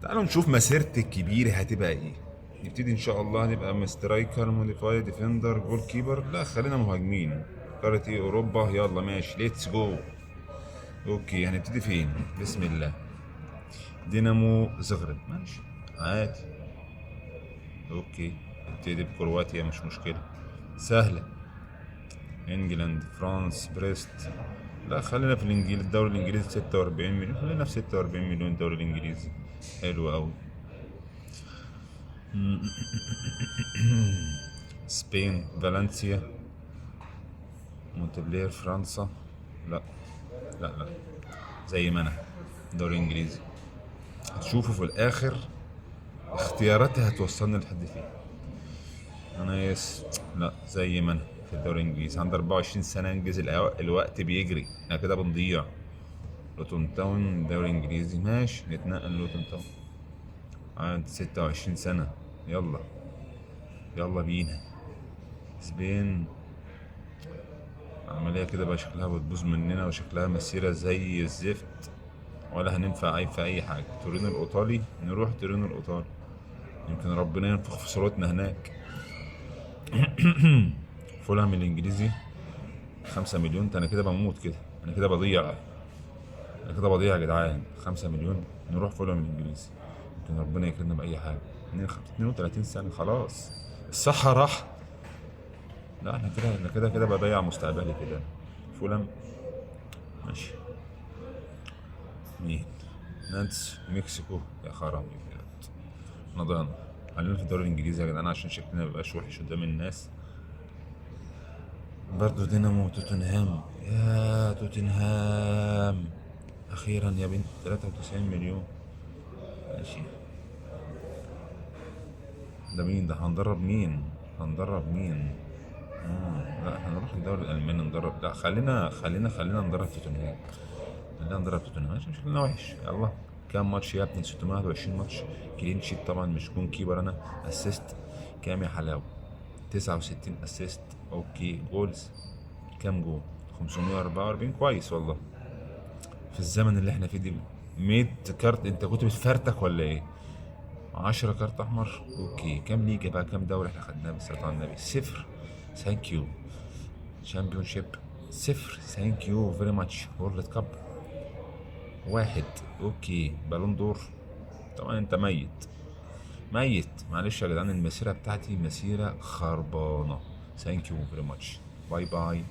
تعالوا نشوف مسيرتي الكبيرة هتبقى ايه. نبتدي ان شاء الله هنبقى مسترايكر، موديفاي، ديفندر، جول كيبر. لا خلينا مهاجمين. قارة ايه؟ اوروبا. يلا ماشي، ليتس جو. اوكي، هنبتدي فين؟ بسم الله. دينامو زغرب، ماشي عادي. اوكي، نبتدي بكرواتيا، مش مشكلة، سهلة. انجلاند، فرانس، بريست. لا خلينا في الانجيل، الدوري الانجليزي 46 مليون، خلينا في 46 مليون الدوري الانجليزي. حلو قوي. سبين، فالنسيا، مونتبلير، فرنسا. لا لا لا، زي ما انا. دوري انجليزي. هتشوفوا في الاخر اختياراتي هتوصلني لحد فين. انا لا، زي ما انا في الدوري الانجليزي. عندي 24 سنه، انجز الوقت بيجري، احنا كده بنضيع. لوتون تاون دوري انجليزي، ماشي نتنقل لوتون تاون. عندي 26 سنه. يلا، يلا بينا. سبين. عملية كده بقى شكلها بتبوظ مننا، وشكلها مسيرة زي الزفت، ولا هننفع في أي حاجة. تورينو الإيطالي، نروح تورينو الإيطالي، يمكن ربنا ينفخ في صورتنا هناك. فولهام الإنجليزي، 5 مليون. أنا كده بموت كده، أنا كده بضيع، أنا كده بضيع يا جدعان. 5 مليون نروح فولهام الإنجليزي، يمكن ربنا يكرمنا بأي حاجة. 32 سنة خلاص، الصحة راح. لا احنا كده، انا كده بضيع مستقبلي كده. فولهام، ماشي. مين؟ نانتس، مكسيكو. يا خرابي بجد، نضال. خلينا في الدوري الانجليزي يا جدعان عشان شكلنا ميبقاش وحش قدام الناس. برضو دينامو، توتنهام. يا توتنهام، اخيرا يا بنت. 93 مليون، ماشي. ده مين ده؟ هندرب مين؟ هندرب مين؟ لا هنروح الدوري الالماني ندرب. لا خلينا ندرب توتنهام. خلينا ندرب توتنهام عشان شكلنا وحش. يلا. كام ماتش يا ابني؟ 621 ماتش. كلين شيت طبعا، مش جون كيبر انا. اسيست كام يا حلاوه؟ 69 اسيست. اوكي، جولز كام جول؟ 544. كويس والله في الزمن اللي احنا فيه دي. 100 كارت؟ انت كنت بتفرتك ولا ايه؟ 10 كارت احمر. اوكي، كام ليجا بقى؟ كام دوري احنا خدناه بالصلاه على النبي؟ صفر. ثانك يو. شامبيون شيب صفر. ثانك يو فيري ماتش. وورلد كاب واحد. اوكي، بالون دور. طبعا انت ميت، ميت. معلش يا جدعان، المسيرة بتاعتي مسيرة خربانة. ثانك يو فيري ماتش. باي باي.